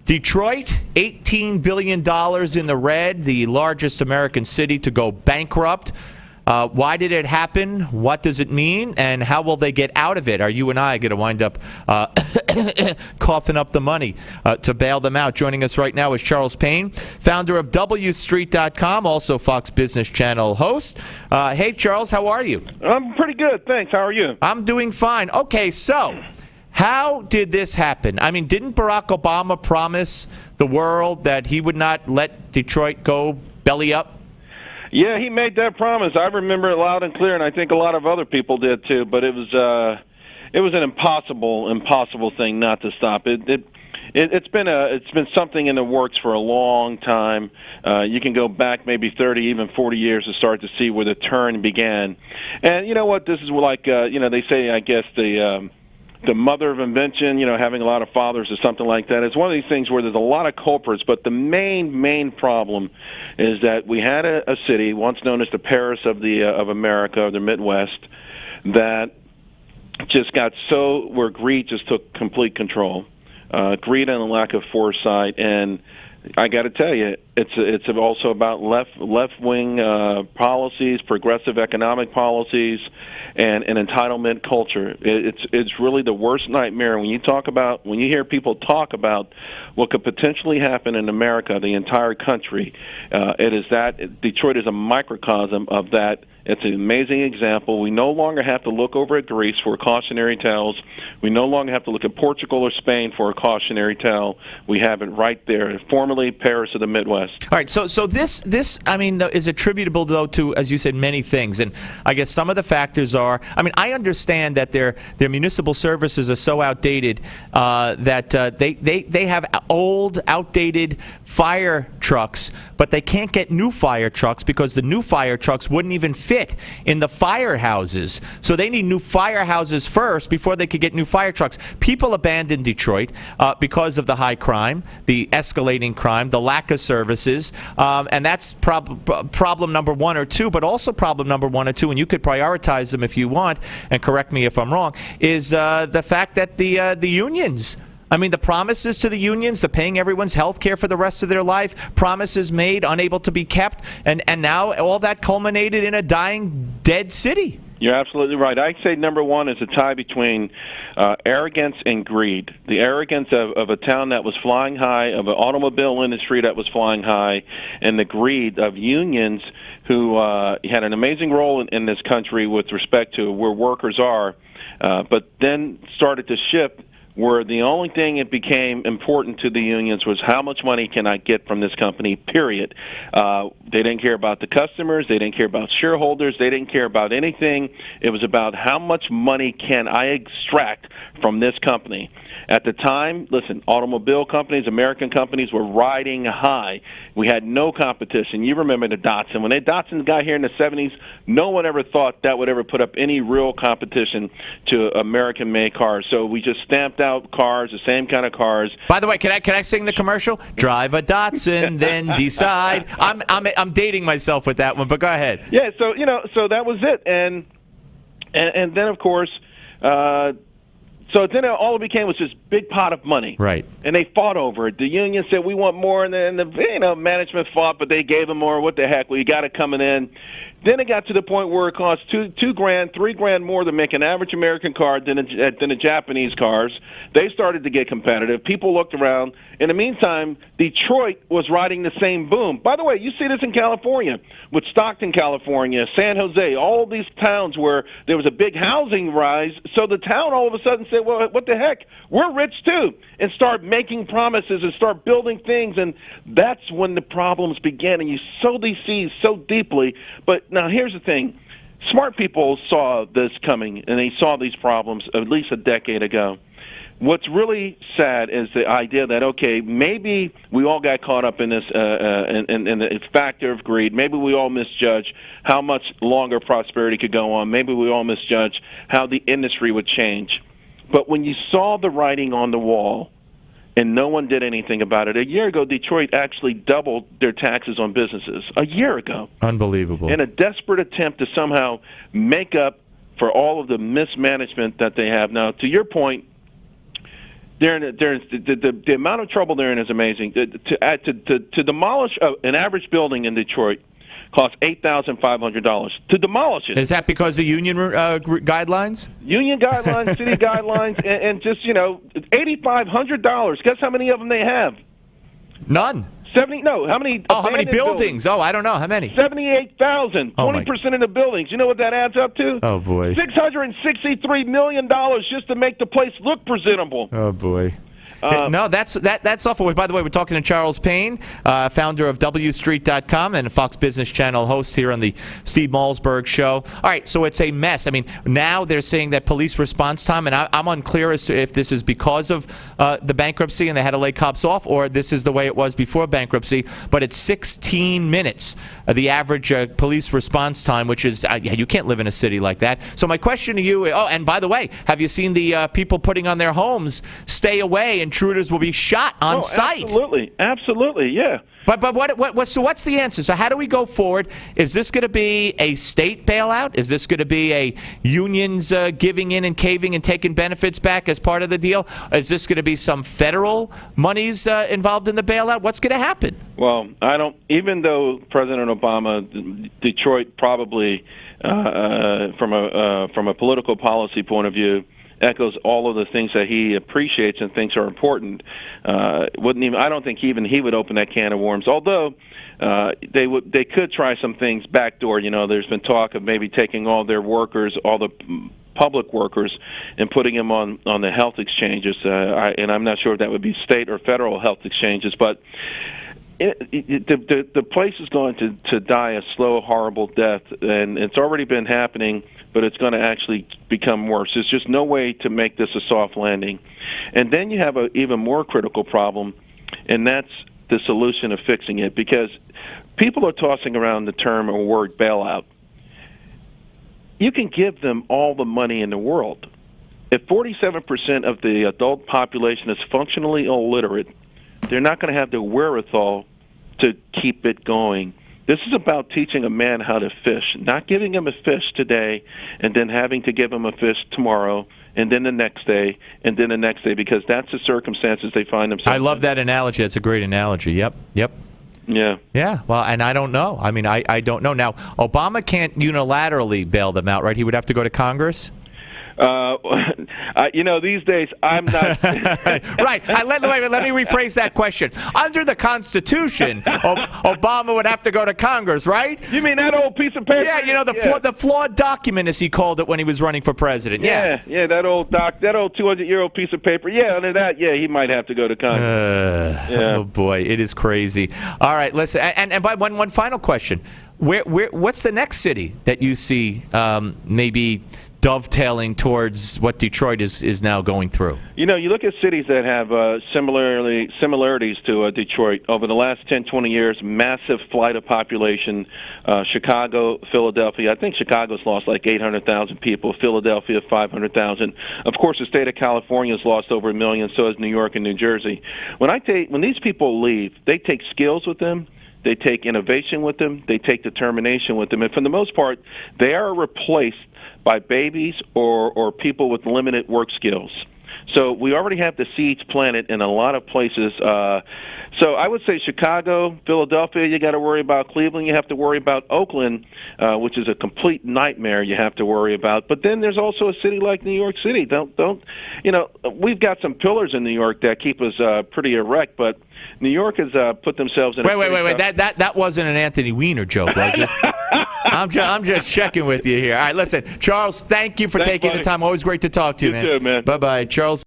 Detroit, $18 billion in the red, the largest American city to go bankrupt. Why did it happen? What does it mean? And how will they get out of it? Are you and I going to wind up coughing up the money to bail them out? Joining us right now is Charles Payne, founder of WStreet.com, also Fox Business Channel host. Hey, Charles, how are you? I'm pretty good, thanks. How are you? I'm doing fine. Okay, so how did this happen? I mean, didn't Barack Obama promise the world that he would not let Detroit go belly up? Yeah, he made that promise. I remember it loud and clear, and I think a lot of other people did too. But it was an impossible thing not to stop. It's been something in the works for a long time. You can go back maybe 30, even 40 years to start to see where the turn began. And you know what? This is like they say, I guess the mother of invention, having a lot of fathers or something like that. It's one of these things where there's a lot of culprits, but the main problem is that we had a city once known as the Paris of America, or the Midwest, that just got where greed just took complete control. Greed and a lack of foresight, and I got to tell you, it's also about left-wing policies, progressive economic policies, and an entitlement culture. It's really the worst nightmare when you hear people talk about what could potentially happen in America, the entire country. It is that Detroit is a microcosm of that. It's an amazing example. We no longer have to look over at Greece for cautionary tales. We no longer have to look at Portugal or Spain for a cautionary tale. We have it right there, formerly Paris of the Midwest. All right, so this I mean, is attributable, though, to, as you said, many things. And I guess some of the factors are, I mean, I understand that their municipal services are so outdated that they have old, outdated fire trucks, but they can't get new fire trucks because the new fire trucks wouldn't even fit in the firehouses. So they need new firehouses first before they could get new fire trucks. People abandon Detroit because of the high crime, the escalating crime, the lack of services, and that's problem number one or two, but also problem number one or two, and you could prioritize them if you want, and correct me if I'm wrong, is the fact that the unions, I mean, the promises to the unions, the paying everyone's health care for the rest of their life, promises made, unable to be kept, and now all that culminated in a dying, dead city. You're absolutely right. I'd say number one is a tie between arrogance and greed. The arrogance of a town that was flying high, of an automobile industry that was flying high, and the greed of unions who had an amazing role in this country with respect to where workers are, but then started to shift where the only thing it became important to the unions was how much money can I get from this company, period. They didn't care about the customers. They didn't care about shareholders. They didn't care about anything. It was about how much money can I extract from this company. At the time, listen, automobile companies, American companies were riding high. We had no competition. You remember the Datsun. When Datsun got here in the 70s, no one ever thought that would ever put up any real competition to American-made cars. So we just stamped out cars, the same kind of cars. By the way, can I sing the commercial? Drive a Datsun, then decide. I'm dating myself with that one, but go ahead. Yeah, so that was it, and then of course. So then all it became was this big pot of money. Right. And they fought over it. The union said, we want more, and then the management fought, but they gave them more. What the heck? We got it coming in. Then it got to the point where it cost $2,000, $3,000 more to make an average American car than the Japanese cars. They started to get competitive. People looked around. In the meantime, Detroit was riding the same boom. By the way, you see this in California, with Stockton, California, San Jose, all these towns where there was a big housing rise. So the town all of a sudden said, well, what the heck? We're rich too, and start making promises and start building things. And that's when the problems began. And you sow these seeds so deeply. But now here's the thing. Smart people saw this coming, and they saw these problems at least a decade ago. What's really sad is the idea that, okay, maybe we all got caught up in this in the factor of greed. Maybe we all misjudged how much longer prosperity could go on. Maybe we all misjudged how the industry would change. But when you saw the writing on the wall and no one did anything about it, a year ago, Detroit actually doubled their taxes on businesses. A year ago. Unbelievable. In a desperate attempt to somehow make up for all of the mismanagement that they have. Now, to your point, The amount of trouble they're in is amazing. To demolish an average building in Detroit costs $8,500 to demolish it. Is that because of union guidelines? Union guidelines, city guidelines, and just $8,500. Guess how many of them they have? None. 70? No. How many? Oh, how many buildings? Oh, I don't know. How many? 78,000. 20% of the buildings. You know what that adds up to? Oh boy. $663 million just to make the place look presentable. Oh boy. No, that's awful. By the way, we're talking to Charles Payne, founder of WStreet.com and a Fox Business Channel host here on the Steve Malzberg Show. All right, so it's a mess. I mean, now they're saying that police response time, and I'm unclear as to if this is because of the bankruptcy and they had to lay cops off, or this is the way it was before bankruptcy, but it's 16 minutes, the average police response time, which is, you can't live in a city like that. So my question to you, and by the way, have you seen the people putting on their homes, stay away, intruders will be shot on site? Absolutely, yeah. But so what's the answer? So how do we go forward? Is this going to be a state bailout? Is this going to be a unions giving in and caving and taking benefits back as part of the deal? Is this going to be some federal monies involved in the bailout? What's going to happen? Well, I don't. Even though President Obama, Detroit probably, from a political policy point of view, echoes all of the things that he appreciates and thinks are important. I don't think even he would open that can of worms. Although they could try some things backdoor. There's been talk of maybe taking all their workers, all the public workers, and putting them on the health exchanges. And I'm not sure if that would be state or federal health exchanges, but. The place is going to die a slow, horrible death, and it's already been happening, but it's going to actually become worse. There's just no way to make this a soft landing. And then you have an even more critical problem, and that's the solution of fixing it, because people are tossing around the term or word bailout. You can give them all the money in the world. If 47% of the adult population is functionally illiterate, they're not going to have the wherewithal to keep it going. This is about teaching a man how to fish, not giving him a fish today and then having to give him a fish tomorrow and then the next day and then the next day, because that's the circumstances they find themselves in. I love that analogy. That's a great analogy. Yep. Yeah. Yeah. Well, and I don't know. I mean, I don't know. Now, Obama can't unilaterally bail them out, right? He would have to go to Congress? These days I'm not. Right. Let me rephrase that question. Under the Constitution, Obama would have to go to Congress, right? You mean that old piece of paper? Yeah. The flawed document, as he called it when he was running for president. Yeah. That old 200-year-old piece of paper. Yeah. Under that, he might have to go to Congress. Oh boy, it is crazy. All right, listen. And by one final question. What's the next city that you see maybe dovetailing towards what Detroit is now going through? You look at cities that have similarities to Detroit over the last 10, 20 years, massive flight of population. Chicago, Philadelphia. I think Chicago's lost like 800,000 people. Philadelphia, 500,000. Of course, the state of California has lost over 1 million, so has New York and New Jersey. When these people leave, they take skills with them. They take innovation with them. They take determination with them. And for the most part, they are replaced by babies or people with limited work skills. So we already have the seeds planted in a lot of places. So I would say Chicago, Philadelphia, you got to worry about. Cleveland, you have to worry about. Oakland, which is a complete nightmare, you have to worry about. But then there's also a city like New York City. We've got some pillars in New York that keep us pretty erect, but New York has put themselves in. Wait! That wasn't an Anthony Weiner joke, was it? I'm just checking with you here. All right, listen, Charles. Thank you for taking the time. Always great to talk to you, man. You too, man. Bye, Charles.